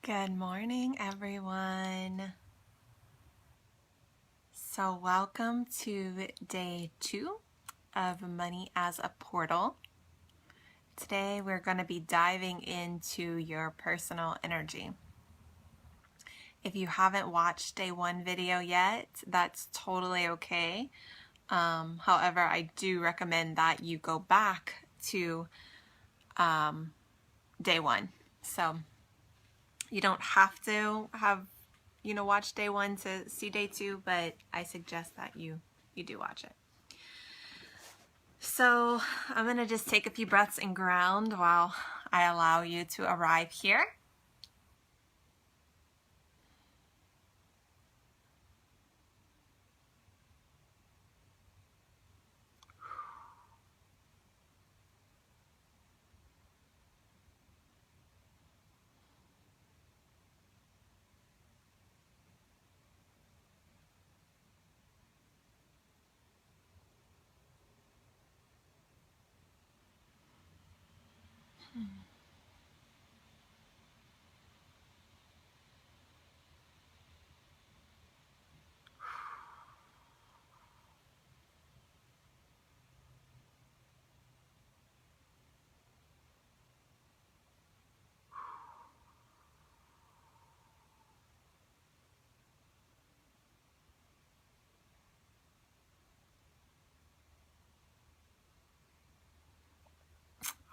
Good morning, everyone. So, welcome to day 2 of Money as a Portal. Today, we're going to be diving into your personal energy. If you haven't watched day 1 video yet, that's totally okay. However, I do recommend that you go back to day 1. So, you don't have to have watch day 1 to see day 2, but I suggest that you do watch it. So I'm going to just take a few breaths and ground while I allow you to arrive here.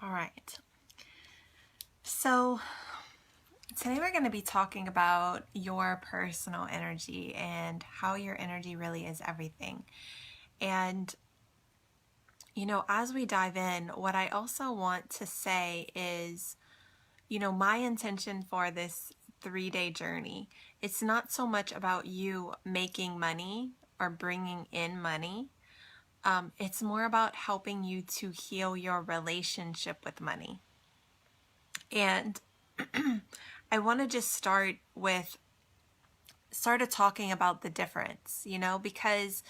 All right. So today we're going to be talking about your personal energy and how your energy really is everything. And as we dive in, what I also want to say is, my intention for this 3-day journey, it's not so much about you making money or bringing in money. It's more about helping you to heal your relationship with money. And I want to just start talking about the difference, because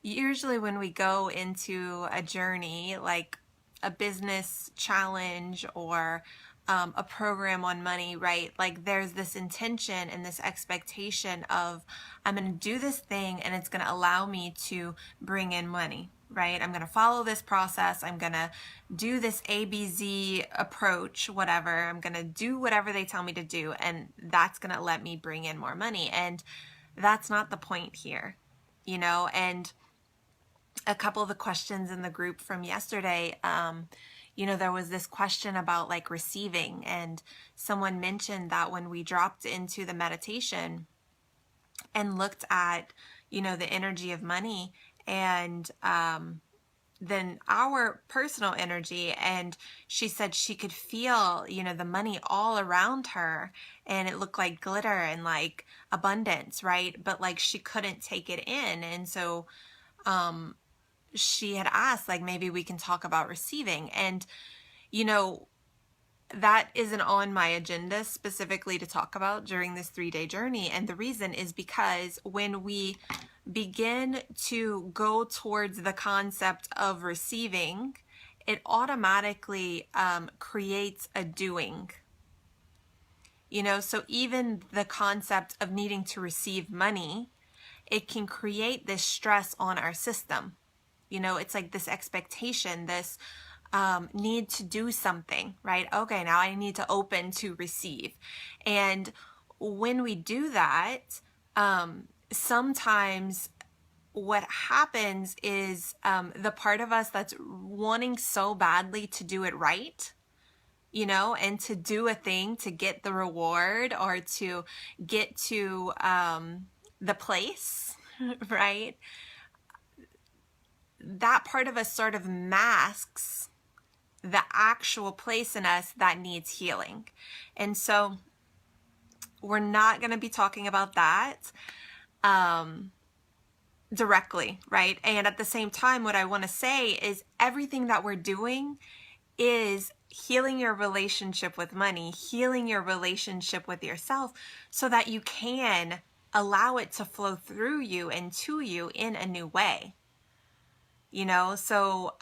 usually when we go into a journey like a business challenge or a program on money, right? Like there's this intention and this expectation of I'm going to do this thing and it's going to allow me to bring in money, right? I'm going to follow this process. I'm going to do this ABZ approach, whatever. I'm going to do whatever they tell me to do, and that's going to let me bring in more money. And that's not the point here, and a couple of the questions in the group from yesterday, there was this question about like receiving, and someone mentioned that when we dropped into the meditation and looked at, the energy of money and then our personal energy, and she said she could feel, the money all around her, and it looked like glitter and like abundance, right? But like she couldn't take it in. And so she had asked, like, maybe we can talk about receiving. And, that isn't on my agenda specifically to talk about during this 3-day journey. And the reason is because when we begin to go towards the concept of receiving, it automatically creates a doing. So even the concept of needing to receive money, it can create this stress on our system. It's like this expectation, this need to do something, right? Okay, now I need to open to receive. And when we do that, sometimes what happens is the part of us that's wanting so badly to do it right, and to do a thing to get the reward or to get to the place, right? That part of us sort of masks the actual place in us that needs healing. And so we're not going to be talking about that directly, right? And at the same time, what I want to say is everything that we're doing is healing your relationship with money, healing your relationship with yourself, so that you can allow it to flow through you and to you in a new way. So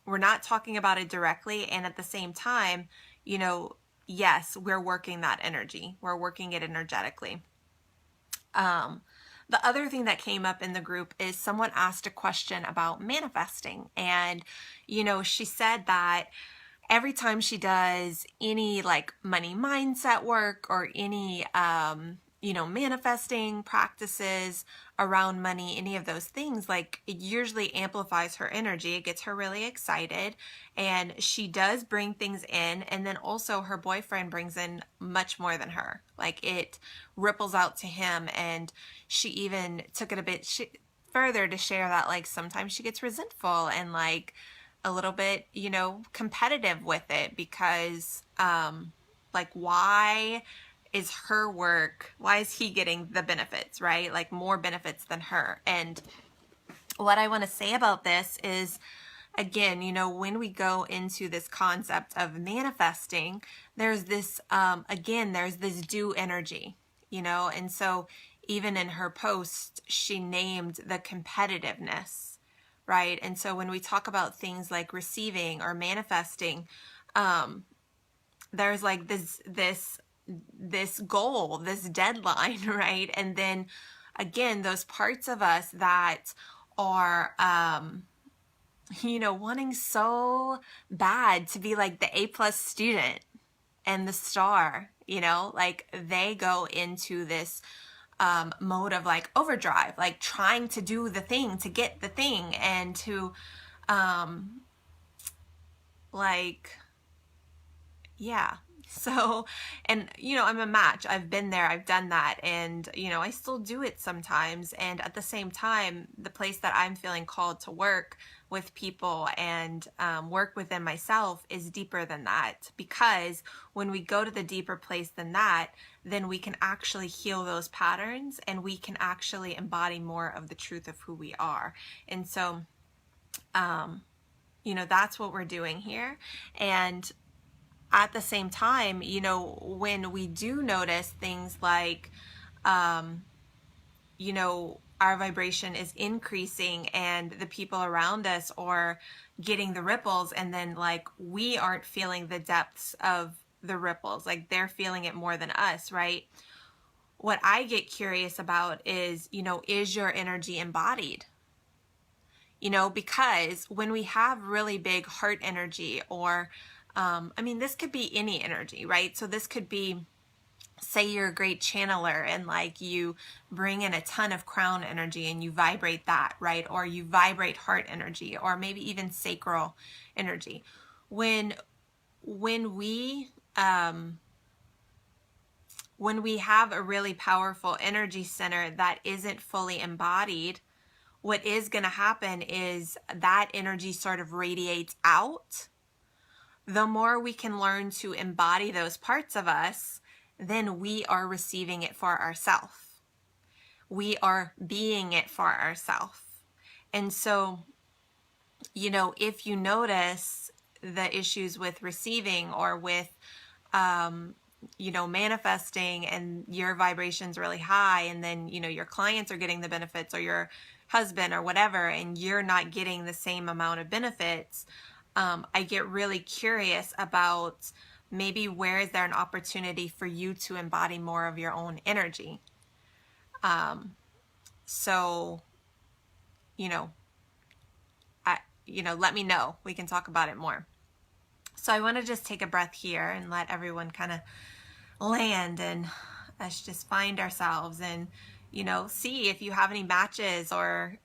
we're not talking about it directly. And at the same time, yes, we're working that energy. We're working it energetically. The other thing that came up in the group is someone asked a question about manifesting. And, she said that every time she does any like money mindset work or any, manifesting practices around money, any of those things, like it usually amplifies her energy. It gets her really excited, and she does bring things in. And then also her boyfriend brings in much more than her. Like it ripples out to him. And she even took it a bit further to share that like sometimes she gets resentful and like a little bit, competitive with it because, like, why is he getting the benefits, right? Like more benefits than her. And what I want to say about this is, again, when we go into this concept of manifesting, there's this, there's this due energy, and so even in her post, she named the competitiveness, right? And so when we talk about things like receiving or manifesting, there's like this goal, this deadline, right? And then again, those parts of us that are, wanting so bad to be like the A+ student and the star, like they go into this mode of like overdrive, like trying to do the thing to get the thing and to like, yeah. So, and I'm a match. I've been there, I've done that, and I still do it sometimes. And at the same time, the place that I'm feeling called to work with people and work within myself is deeper than that, because when we go to the deeper place than that, then we can actually heal those patterns and we can actually embody more of the truth of who we are. And so, that's what we're doing here. And at the same time, when we do notice things like, our vibration is increasing and the people around us are getting the ripples, and then like we aren't feeling the depths of the ripples, like they're feeling it more than us, right? What I get curious about is, is your energy embodied? Because when we have really big heart energy or this could be any energy, right? So this could be, say you're a great channeler and like you bring in a ton of crown energy and you vibrate that, right? Or you vibrate heart energy, or maybe even sacral energy. When we have a really powerful energy center that isn't fully embodied, what is going to happen is that energy sort of radiates out. The more we can learn to embody those parts of us, then we are receiving it for ourselves. We are being it for ourselves. And so, if you notice the issues with receiving or with, manifesting, and your vibration's really high, and then, your clients are getting the benefits, or your husband or whatever, and you're not getting the same amount of benefits, I get really curious about maybe where is there an opportunity for you to embody more of your own energy. So, let me know. We can talk about it more. So I want to just take a breath here and let everyone kind of land, and us just find ourselves and, see if you have any matches, or,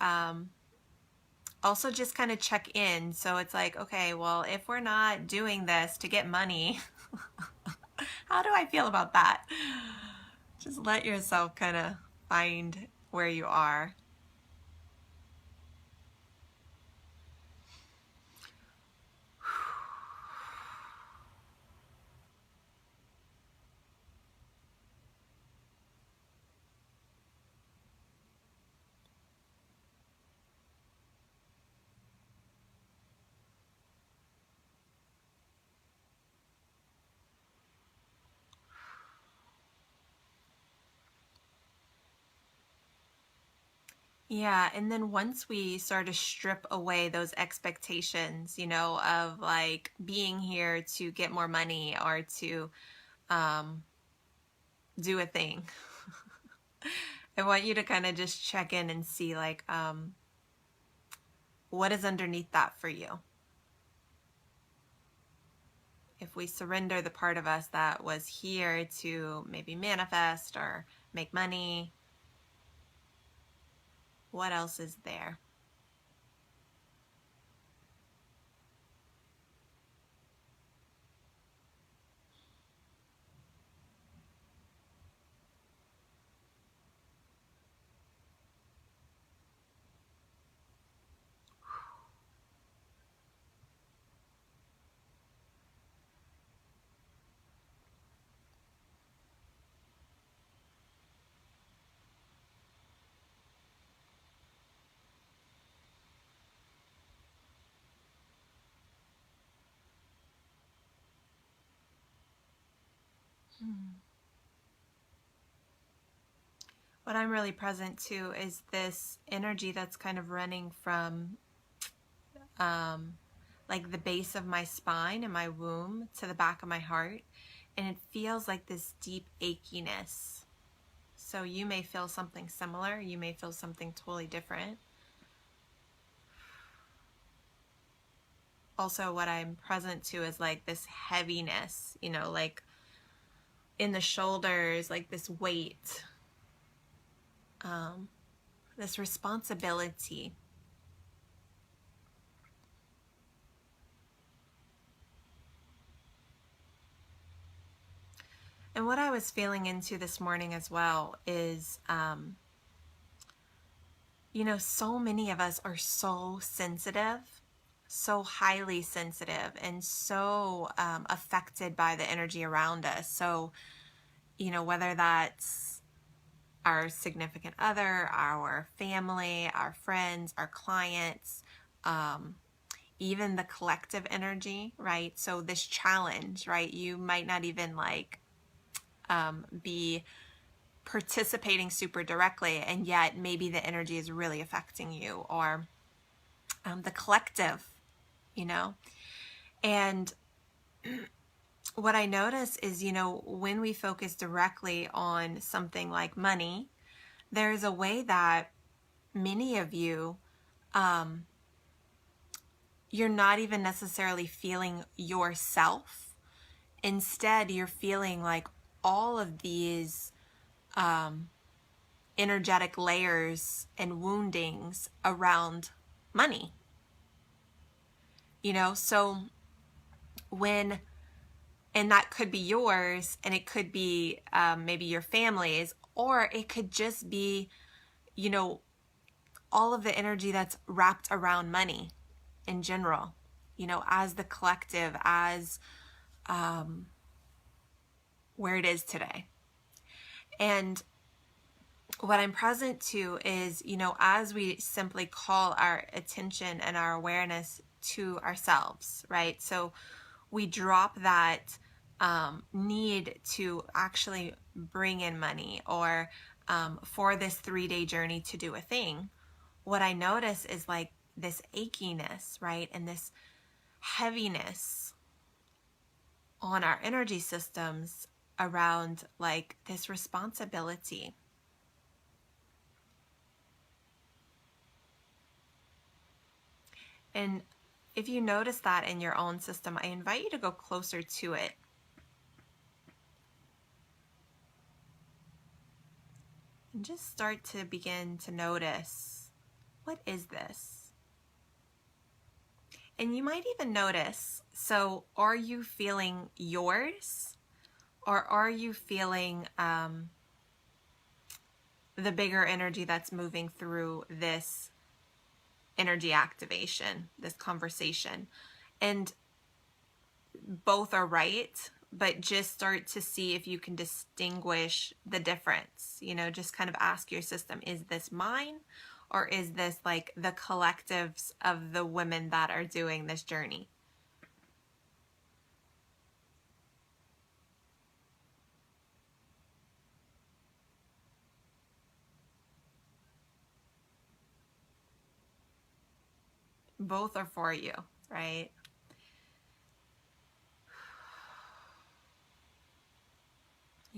also just kind of check in. So it's like, okay, well, if we're not doing this to get money, how do I feel about that? Just let yourself kind of find where you are. Yeah, and then once we sort of strip away those expectations, of like being here to get more money or to do a thing. I want you to kind of just check in and see like what is underneath that for you. If we surrender the part of us that was here to maybe manifest or make money, what else is there? What I'm really present to is this energy that's kind of running from like the base of my spine and my womb to the back of my heart. And it feels like this deep achiness. So you may feel something similar. You may feel something totally different. Also, what I'm present to is like this heaviness, you know, like in the shoulders, like this weight, this responsibility. And what I was feeling into this morning as well is, you know, so many of us are so sensitive, so highly sensitive, and so affected by the energy around us. So, you know, whether that's our significant other, our family, our friends, our clients, even the collective energy, right? So this challenge, right? You might not even like be participating super directly, and yet maybe the energy is really affecting you, or the collective, you know? And what I notice is, you know, when we focus directly on something like money, there's a way that many of you, you're not even necessarily feeling yourself. Instead, you're feeling like all of these energetic layers and woundings around money. You know, so when, and that could be yours, and it could be maybe your family's, or it could just be, you know, all of the energy that's wrapped around money in general, you know, as the collective, as where it is today. And what I'm present to is, you know, as we simply call our attention and our awareness to ourselves, right? So we drop that need to actually bring in money, or for this 3-day journey to do a thing. What I notice is like this achiness, right? And this heaviness on our energy systems around like this responsibility. And if you notice that in your own system, I invite you to go closer to it. And just start to begin to notice, what is this? And you might even notice, so are you feeling yours? Or are you feeling the bigger energy that's moving through this energy activation, this conversation? And both are right, but just start to see if you can distinguish the difference. You know, just kind of ask your system, is this mine? Or is this like the collectives of the women that are doing this journey? Both are for you, right?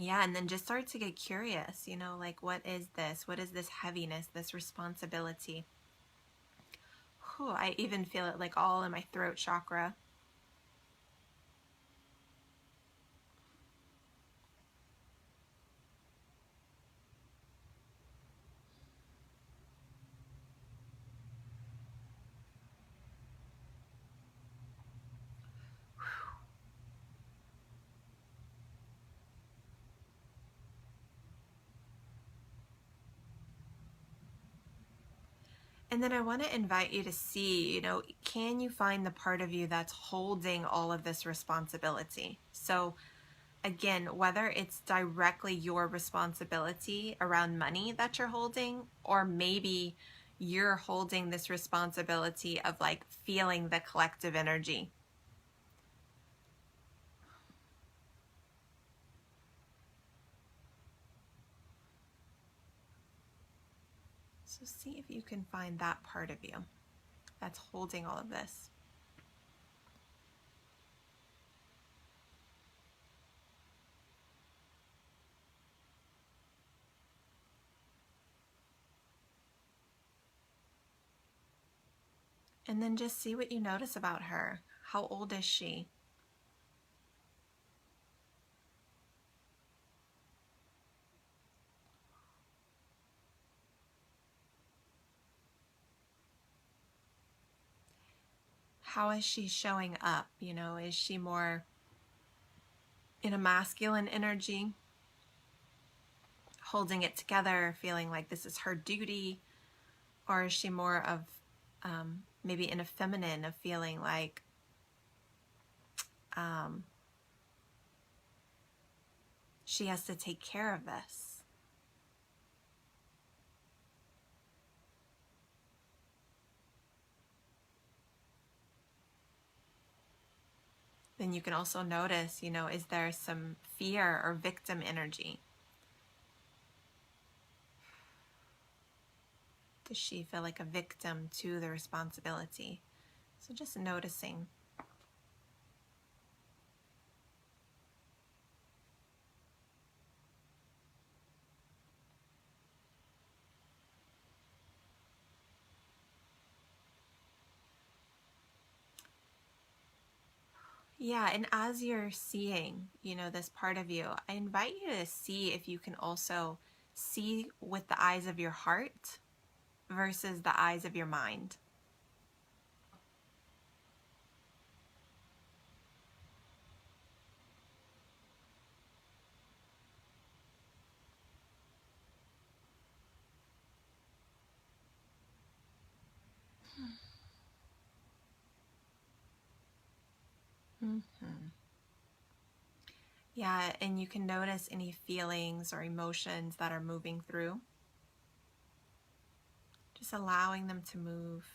Yeah, and then just start to get curious, like what is this? What is this heaviness, this responsibility? Whew, I even feel it like all in my throat chakra. And then I want to invite you to see, can you find the part of you that's holding all of this responsibility? So again, whether it's directly your responsibility around money that you're holding, or maybe you're holding this responsibility of like feeling the collective energy. So see if you can find that part of you that's holding all of this. And then just see what you notice about her. How old is she? How is she showing up? Is she more in a masculine energy, holding it together, feeling like this is her duty? Or is she more of maybe in a feminine, of feeling like she has to take care of this? Then you can also notice, is there some fear or victim energy? Does she feel like a victim to the responsibility? So just noticing. Yeah, and as you're seeing, this part of you, I invite you to see if you can also see with the eyes of your heart versus the eyes of your mind. Mm-hmm. Yeah, and you can notice any feelings or emotions that are moving through. Just allowing them to move.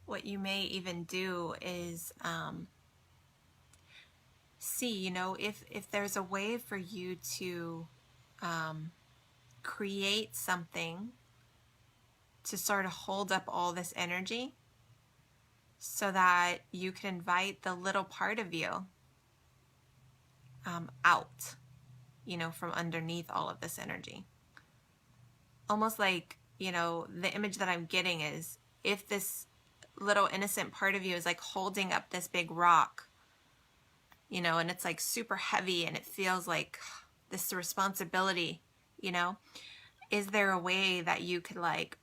What you may even do is see, if there's a way for you to create something to sort of hold up all this energy so that you can invite the little part of you out, from underneath all of this energy. Almost like, the image that I'm getting is if this little innocent part of you is like holding up this big rock, and it's like super heavy and it feels like this responsibility, is there a way that you could like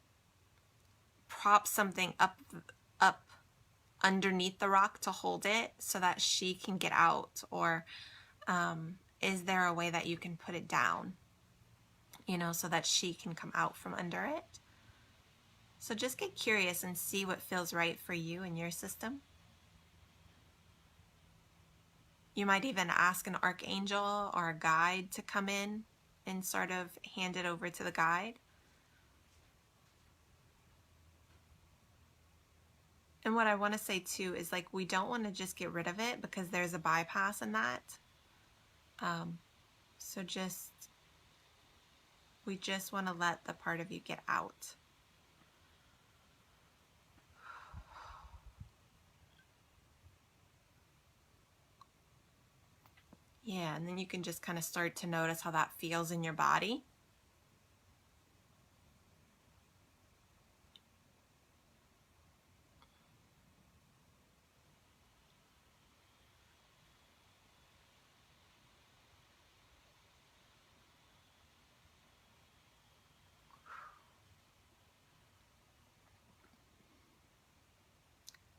prop something up underneath the rock to hold it so that she can get out? Or is there a way that you can put it down, so that she can come out from under it? So just get curious and see what feels right for you and your system. You might even ask an archangel or a guide to come in and sort of hand it over to the guide. And what I want to say too is like, we don't want to just get rid of it because there's a bypass in that. So we just want to let the part of you get out. Yeah, and then you can just kind of start to notice how that feels in your body.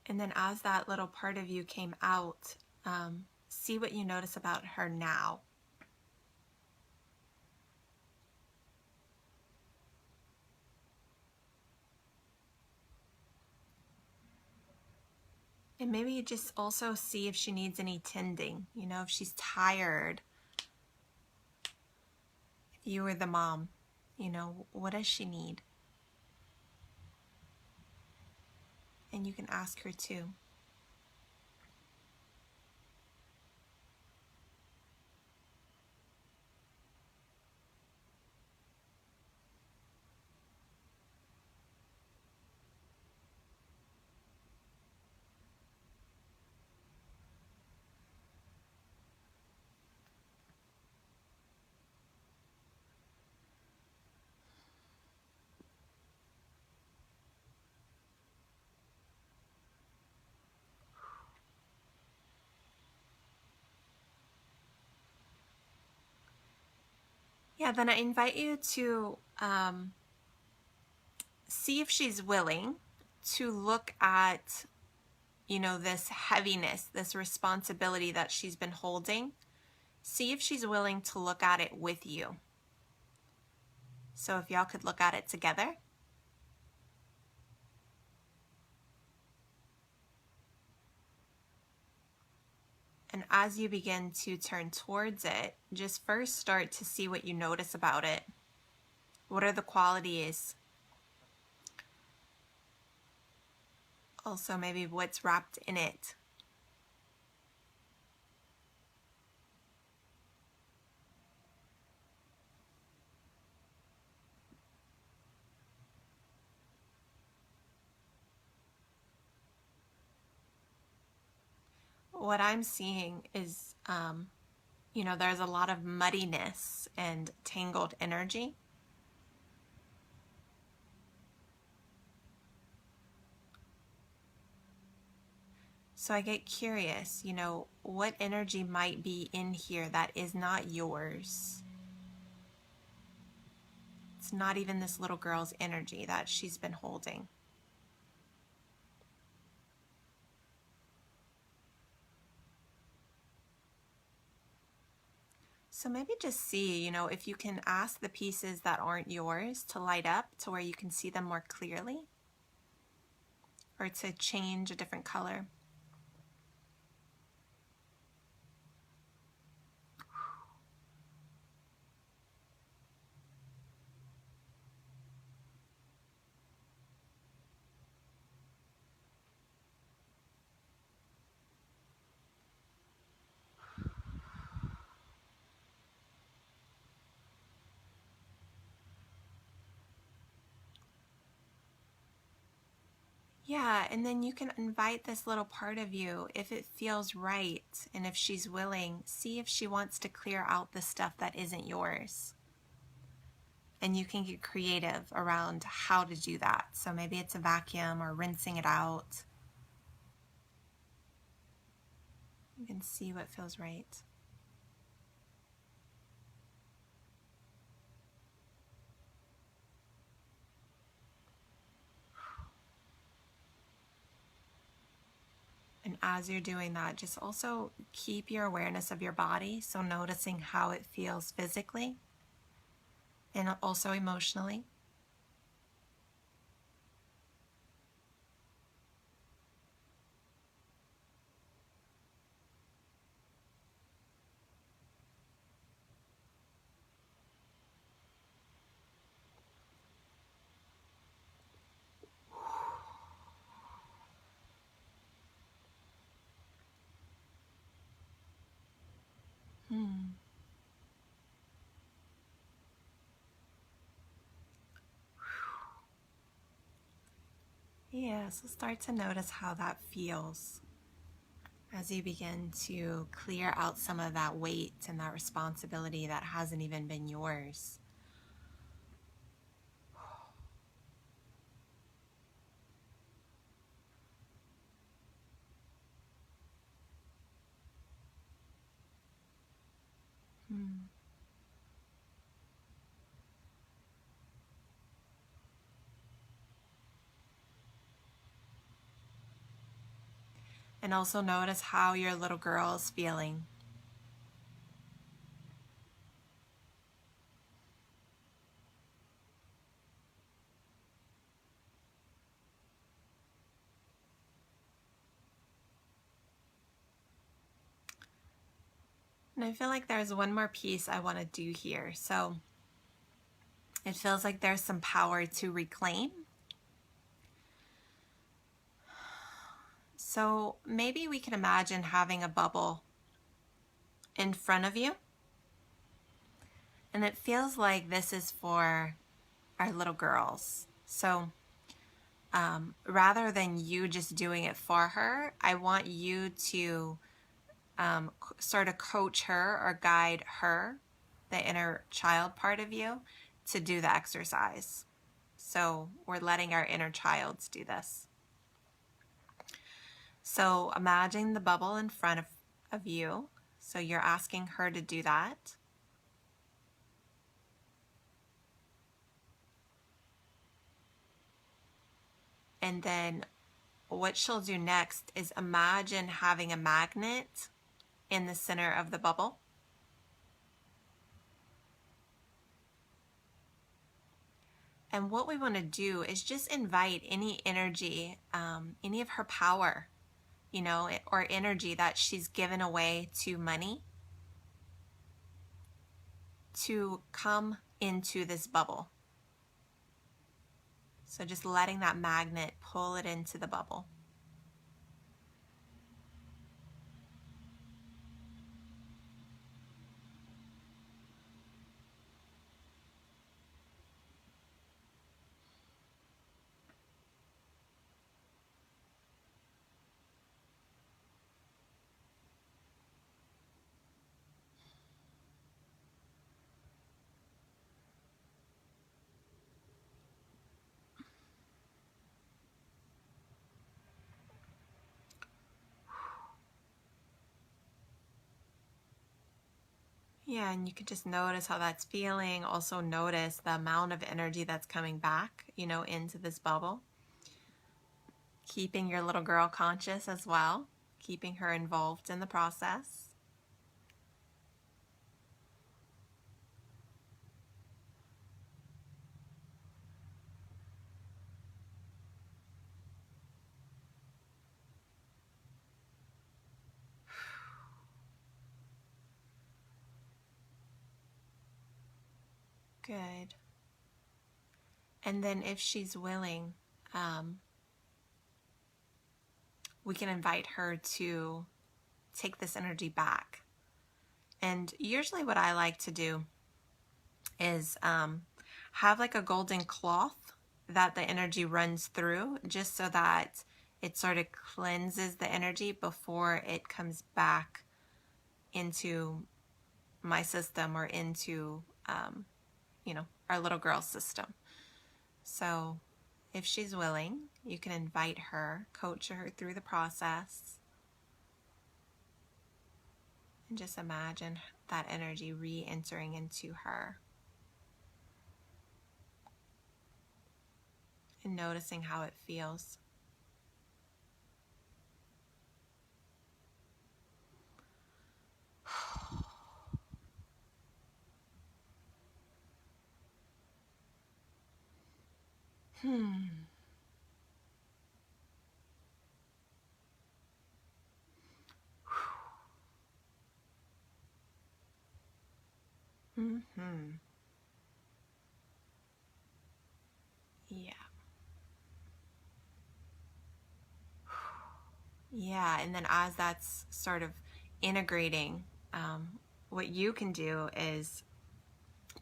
And then as that little part of you came out, see what you notice about her now. And maybe you just also see if she needs any tending, if she's tired. If you were the mom, what does she need? And you can ask her too. Yeah, then I invite you to see if she's willing to look at, this heaviness, this responsibility that she's been holding. See if she's willing to look at it with you. So if y'all could look at it together. And as you begin to turn towards it, just first start to see what you notice about it. What are the qualities? Also, maybe what's wrapped in it. What I'm seeing is, there's a lot of muddiness and tangled energy. So I get curious, what energy might be in here that is not yours? It's not even this little girl's energy that she's been holding. So maybe just see, if you can ask the pieces that aren't yours to light up to where you can see them more clearly, or to change a different color. Yeah, and then you can invite this little part of you if it feels right, and if she's willing, see if she wants to clear out the stuff that isn't yours. And you can get creative around how to do that. So maybe it's a vacuum or rinsing it out. You can see what feels right. And as you're doing that, just also keep your awareness of your body. So noticing how it feels physically and also emotionally. Yeah, so start to notice how that feels. as you begin to clear out some of that weight and that responsibility that hasn't even been yours. Hmm. And also notice how your little girl is feeling. And I feel like there's one more piece I want to do here. So it feels like there's some power to reclaim. So maybe we can imagine having a bubble in front of you. And it feels like this is for our little girls. So rather than you just doing it for her, I want you to sort of coach her or guide her, the inner child part of you, to do the exercise. So we're letting our inner childs do this. So imagine the bubble in front of you. So you're asking her to do that. And then what she'll do next is imagine having a magnet in the center of the bubble. And what we want to do is just invite any energy, any of her power, or energy that she's given away to money to come into this bubble. So just letting that magnet pull it into the bubble. Yeah, and you can just notice how that's feeling. Also notice the amount of energy that's coming back, into this bubble. Keeping your little girl conscious as well, keeping her involved in the process. Good. And then if she's willing, we can invite her to take this energy back. And usually what I like to do is have like a golden cloth that the energy runs through, just so that it sort of cleanses the energy before it comes back into my system or into, our little girl's system. So if she's willing, you can invite her, coach her through the process, and just imagine that energy re-entering into her. And noticing how it feels. Mm-hmm. Yeah. Yeah, and then as that's sort of integrating, what you can do is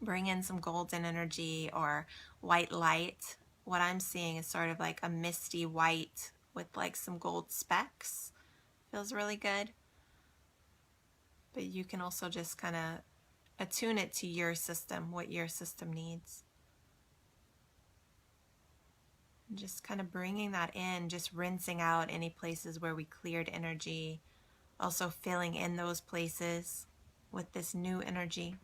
bring in some golden energy or white light. What I'm seeing is sort of like a misty white with like some gold specks Feels really good. But you can also just kind of attune it to your system, what your system needs. And just kind of bringing that in, just rinsing out any places where we cleared energy. Also filling in those places with this new energy.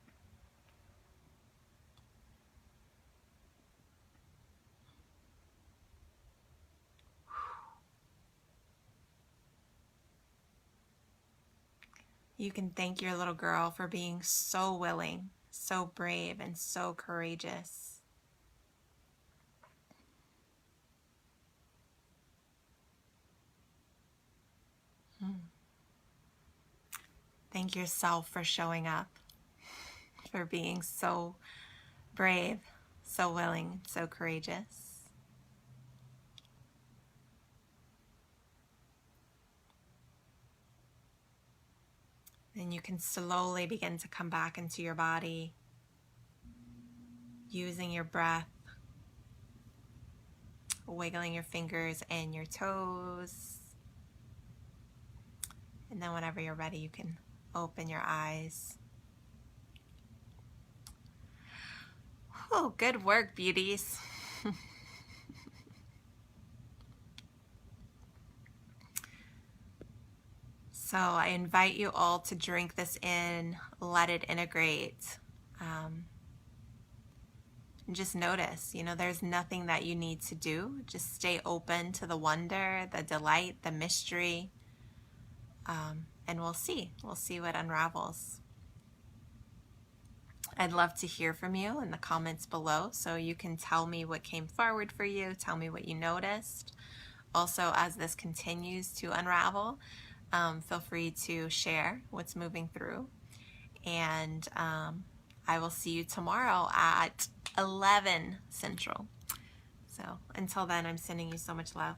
You can thank your little girl for being so willing, so brave, and so courageous. Thank yourself for showing up, for being so brave, so willing, so courageous. Then you can slowly begin to come back into your body, using your breath, wiggling your fingers and your toes. And then whenever you're ready, you can open your eyes. Oh, good work, beauties. So I invite you all to drink this in, let it integrate. And just notice, there's nothing that you need to do. Just stay open to the wonder, the delight, the mystery. And we'll see what unravels. I'd love to hear from you in the comments below, so you can tell me what came forward for you, tell me what you noticed. Also, as this continues to unravel, feel free to share what's moving through. And I will see you tomorrow at 11 Central. So until then, I'm sending you so much love.